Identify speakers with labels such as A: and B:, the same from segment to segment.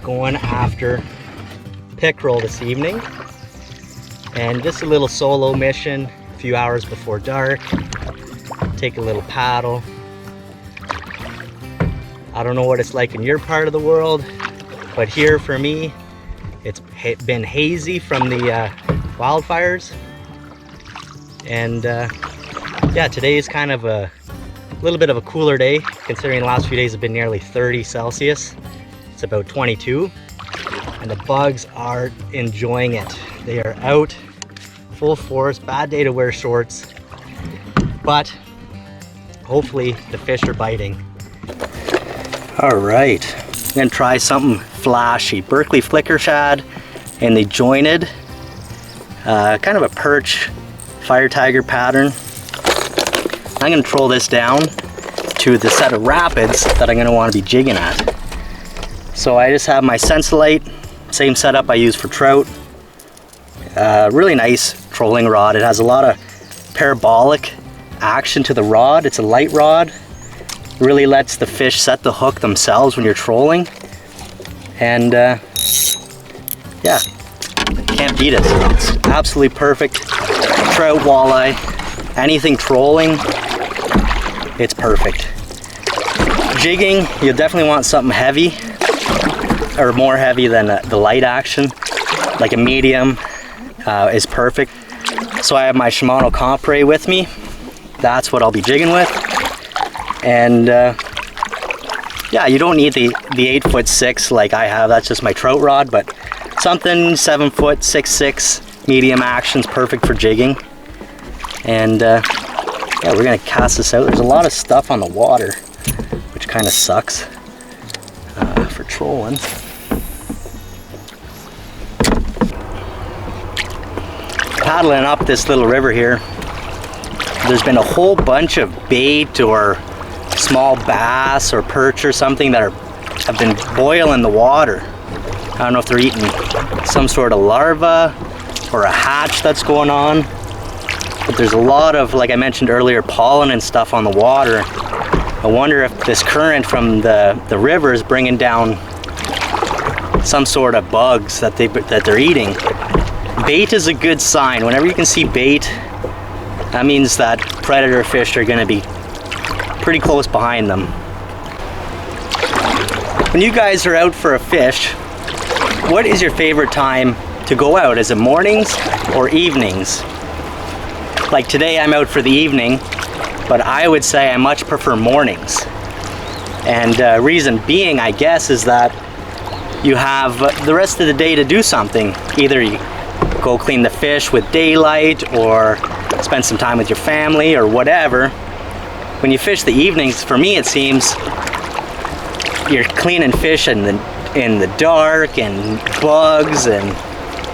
A: going after pickerel this evening, and just a little solo mission, a few hours before dark. Take a little paddle. I don't know what it's like in your part of the world, but here for me, it's been hazy from the wildfires. And yeah, today is kind of a little bit of a cooler day, considering the last few days have been nearly 30 Celsius. It's about 22, and the bugs are enjoying it. They are out full force. Bad day to wear shorts, but hopefully the fish are biting. All right, I'm gonna try something flashy. Berkeley flicker shad in the jointed, kind of a perch fire tiger pattern. I'm gonna troll this down to the set of rapids that I'm gonna want to be jigging at. So I just have my Sensolite, same setup I use for trout. Really nice trolling rod. It has a lot of parabolic action to the rod. It's a light rod. Really lets the fish set the hook themselves when you're trolling. And yeah, can't beat it. It's absolutely perfect. Trout, walleye, anything trolling, it's perfect. Jigging, you'll definitely want something heavy, or more heavy than the light action. Like a medium is perfect. So I have my Shimano Compre with me. That's what I'll be jigging with. And yeah, you don't need the 8'6" like I have. That's just my trout rod, but something 7 foot, 6'6", medium action's perfect for jigging. And yeah, we're gonna cast this out. There's a lot of stuff on the water, which kind of sucks for trolling. Paddling up this little river here, there's been a whole bunch of bait or small bass or perch or something that have been boiling the water. I don't know if they're eating some sort of larva or a hatch that's going on, but there's a lot of, like I mentioned earlier, pollen and stuff on the water. I wonder if this current from the river is bringing down some sort of bugs that they're eating. Bait is a good sign. Whenever you can see bait, that means that predator fish are going to be pretty close behind them. When you guys are out for a fish, what is your favorite time to go out? Is it mornings or evenings? Like today I'm out for the evening, but I would say I much prefer mornings. And reason being, I guess, is that you have the rest of the day to do something. Either you go clean the fish with daylight, or spend some time with your family, or whatever. When you fish the evenings, for me it seems, you're cleaning fish in the dark, and bugs, and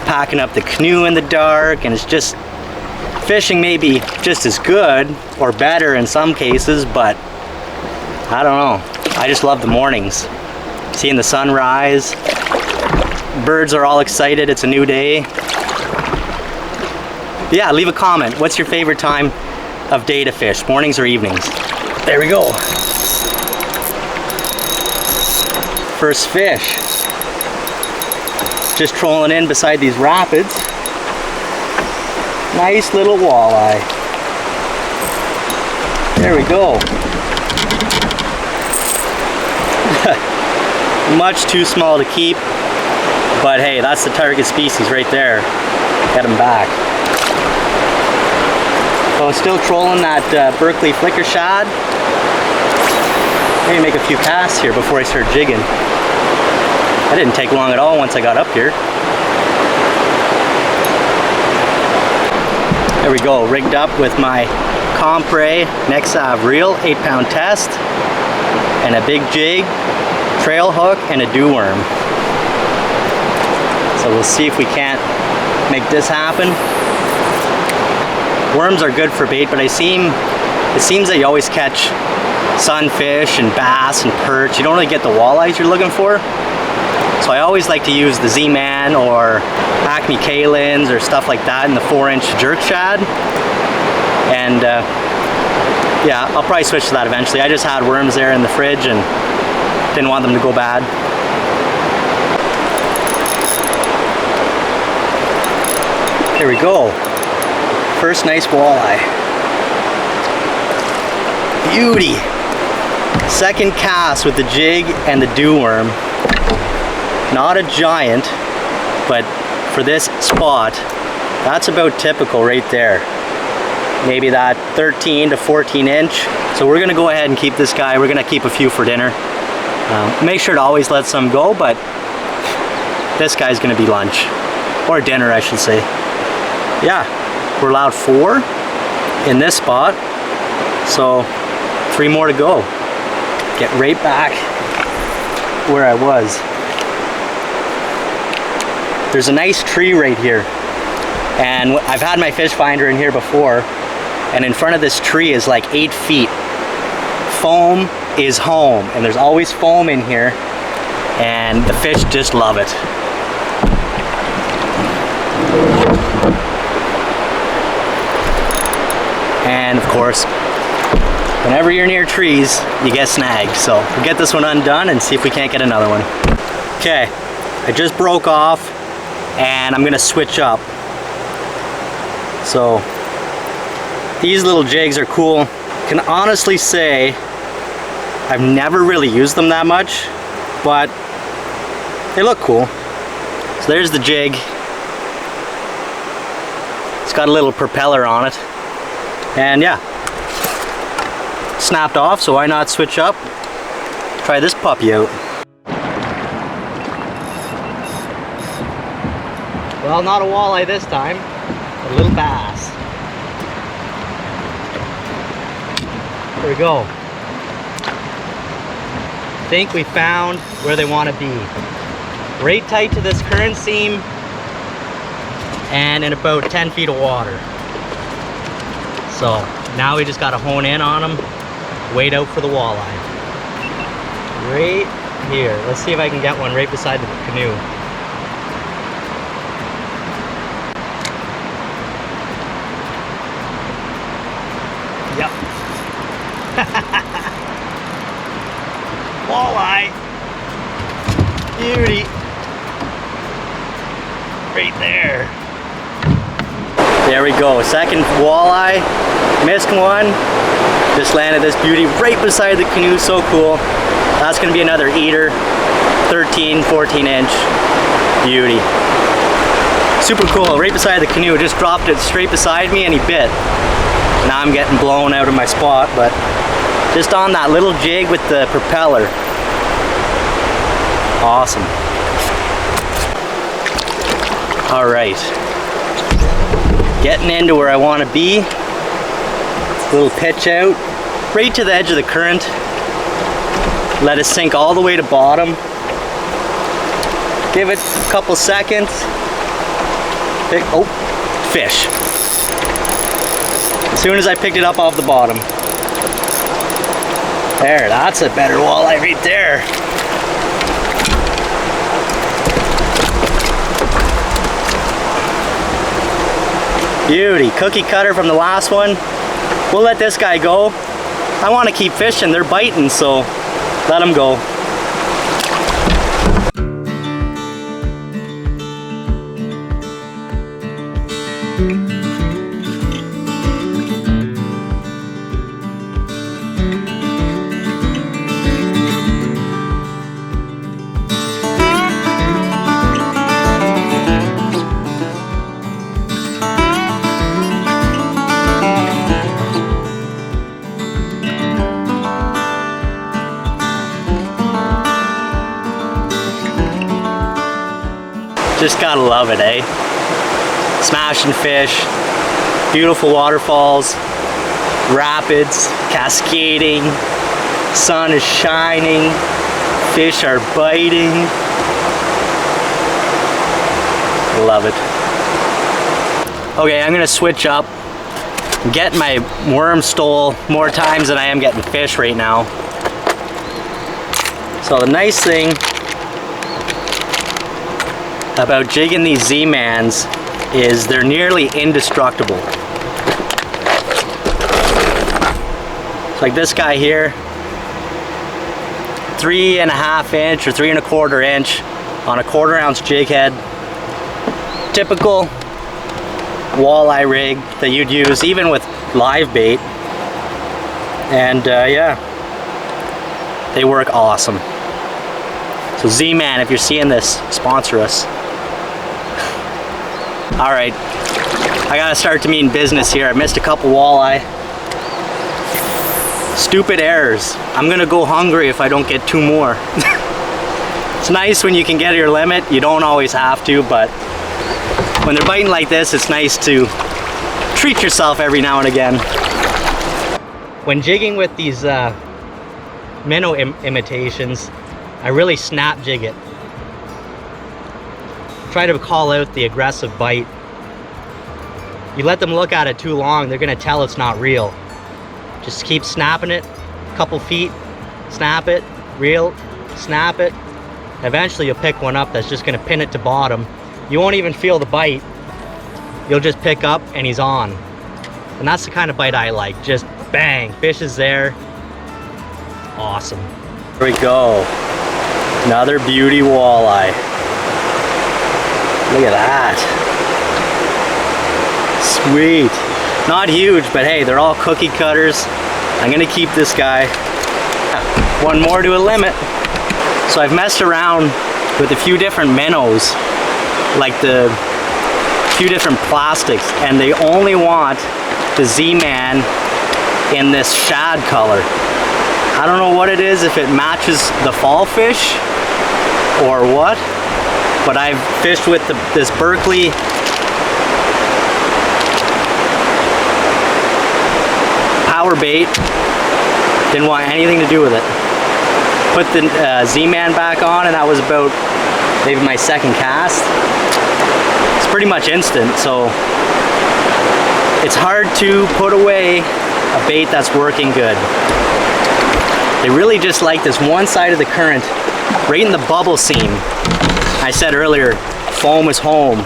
A: packing up the canoe in the dark, and it's just, fishing may be just as good or better in some cases, but I don't know. I just love the mornings. Seeing the sunrise, birds are all excited, it's a new day. Yeah, leave a comment. What's your favorite time of day to fish, mornings or evenings? There we go. First fish. Just trolling in beside these rapids. Nice little walleye. There we go. Much too small to keep, but hey, that's the target species right there. Get him back. So still trolling that Berkeley flicker shad. Maybe make a few casts here before I start jigging. That didn't take long at all once I got up here. There we go, rigged up with my Compre Next Av reel, 8-pound test, and a big jig, trail hook, and a dew worm. So we'll see if we can't make this happen. Worms are good for bait, but it seems that you always catch sunfish and bass and perch. You don't really get the walleyes you're looking for. So I always like to use the Z-Man or Acme Kalins or stuff like that in the 4-inch jerk shad. And yeah, I'll probably switch to that eventually. I just had worms there in the fridge and didn't want them to go bad. There we go. First nice walleye. Beauty. Second cast with the jig and the dew worm. Not a giant, but for this spot, that's about typical right there. Maybe that 13 to 14 inch. So we're gonna go ahead and keep this guy. We're gonna keep a few for dinner. Make sure to always let some go, but this guy's gonna be lunch. Or dinner, I should say. Yeah, we're allowed 4 in this spot. So 3 more to go. Get right back where I was. There's a nice tree right here. And I've had my fish finder in here before, and in front of this tree is like 8 feet. Foam is home, and there's always foam in here, and the fish just love it. And of course, whenever you're near trees, you get snagged. So we'll get this one undone and see if we can't get another one. Okay, I just broke off, and I'm gonna switch up. So these little jigs are cool. Can honestly say I've never really used them that much, but they look cool. So there's the jig. It's got a little propeller on it. And yeah, snapped off, so why not switch up? Try this puppy out. Well, not a walleye this time, a little bass. There we go. I think we found where they want to be. Right tight to this current seam and in about 10 feet of water. So now we just got to hone in on them, wait out for the walleye. Right here. Let's see if I can get one right beside the canoe. Yep. Walleye. Beauty. Right there. There we go. Second walleye. Missed one. Just landed this beauty right beside the canoe. So cool. That's going to be another eater. 13, 14 inch. Beauty. Super cool. Right beside the canoe. Just dropped it straight beside me and he bit. Now I'm getting blown out of my spot, but just on that little jig with the propeller. Awesome. All right. Getting into where I want to be. Little pitch out. Right to the edge of the current. Let it sink all the way to bottom. Give it a couple seconds. Oh, fish. As soon as I picked it up off the bottom. There, that's a better walleye right there. Beauty, cookie cutter from the last one. We'll let this guy go. I want to keep fishing, they're biting, so let them go. Just gotta love it, eh? Smashing fish, beautiful waterfalls, rapids, cascading, sun is shining, fish are biting. Love it. Okay, I'm gonna switch up. I'm getting my worm stole more times than I am getting fish right now. So the nice thing about jigging these Z-Mans is they're nearly indestructible. Like this guy here, 3.5 inch or 3.25 inch on a 1/4 ounce jig head. Typical walleye rig that you'd use even with live bait. And yeah, they work awesome. So Z-Man, if you're seeing this, sponsor us. All right, I gotta start to mean business here. I missed a couple walleye. Stupid errors. I'm gonna go hungry if I don't get 2 more. It's nice when you can get your limit. You don't always have to, but when they're biting like this, it's nice to treat yourself every now and again. When jigging with these minnow imitations, I really snap jig it. Try to call out the aggressive bite. You let them look at it too long, they're gonna tell it's not real. Just keep snapping it, a couple feet, snap it, reel, snap it. Eventually you'll pick one up that's just gonna pin it to bottom. You won't even feel the bite. You'll just pick up and he's on. And that's the kind of bite I like. Just bang, fish is there. Awesome. Here we go. Another beauty walleye. Look at that. Sweet. Not huge, but hey, they're all cookie cutters. I'm gonna keep this guy. One more to a limit. So I've messed around with a few different minnows, like the few different plastics, and they only want the Z-Man in this shad color. I don't know what it is, if it matches the fall fish or what, but I've fished with this Berkeley power bait. Didn't want anything to do with it. Put the Z-Man back on, and that was about maybe my second cast. It's pretty much instant, so it's hard to put away a bait that's working good. They really just like this one side of the current, right in the bubble seam. I said earlier, foam is home.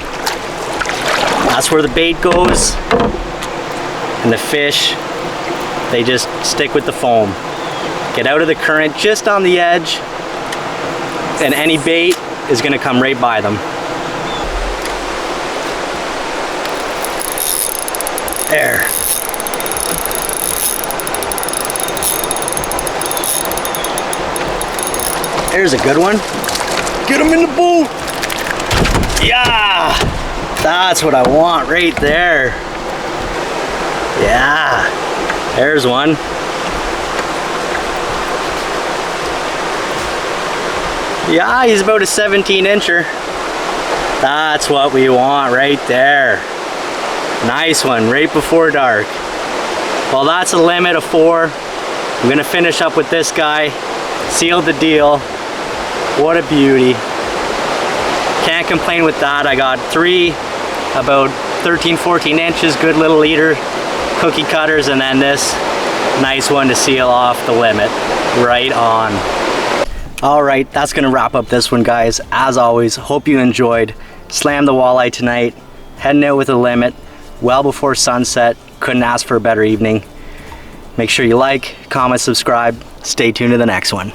A: That's where the bait goes, and the fish, they just stick with the foam. Get out of the current just on the edge, and any bait is gonna come right by them. There. There's a good one. Get him in the boat. Yeah, that's what I want right there. Yeah, there's one. Yeah, he's about a 17-incher. That's what we want right there. Nice one, right before dark. Well, that's a limit of 4. I'm gonna finish up with this guy. Sealed the deal. What a beauty. Can't complain with that. I got 3 about 13, 14 inches, good little leader, cookie cutters, and then this nice one to seal off the limit. Right on. All right, that's gonna wrap up this one, guys. As always, hope you enjoyed. Slam the walleye tonight, heading out with a limit, well before sunset. Couldn't ask for a better evening. Make sure you like, comment, subscribe. Stay tuned to the next one.